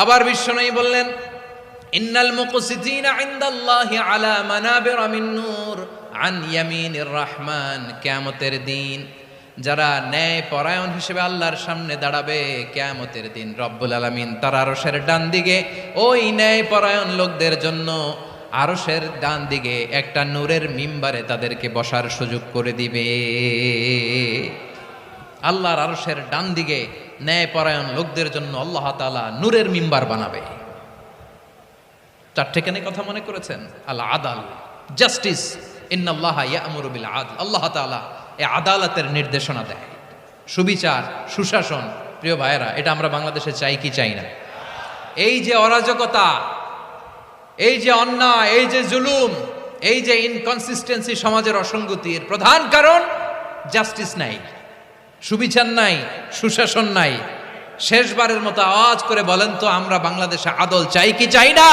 আবার বিশ্বনবী বললেন, ইন্নাল মুকসিতিনা ইনদাল্লাহি আলা মানাবিরা মিন নূর আন ইয়ামিনির রহমান। কিয়ামতের দিন যারা ন্যায় পরায়ণ হিসেবে আল্লাহর সামনে দাঁড়াবে, কিয়ামতের দিন রব্বুল আলামিন তার আরশের ডান দিকে ওই ন্যায় পরায়ণ লোকদের জন্য আরশের ডান দিকে একটা নূরের মিম্বারে তাদেরকে বসার সুযোগ করে দিবে। আল্লাহর আরশের ডান দিকে ন্যায় পরায়ণ লোকদের জন্য আল্লাহ তাআলা নূরের মিম্বার বানাবে। চারটেখানে কথা মনে করেছেন? আল আদাল, জাস্টিস। ইন্নাল্লাহা ইয়া'মুরু বিল আদল। আল্লাহ তাআলা এই আদালতের নির্দেশনা দেয়, সুবিচার, সুশাসন। প্রিয় ভাইয়েরা, এটা আমরা বাংলাদেশে চাই কি চাই না? এই যে অরাজকতা, এই যে অন্যায়, এই যে জুলুম, এই যে ইনকনসিস্টেন্সি সমাজের অসঙ্গতির প্রধান কারণ জাস্টিস নাই, সুবিচার নাই, সুশাসন নাই। শেষবারের মতো আওয়াজ করে বলেন তো, আমরা বাংলাদেশে আদল চাই কি চাই না?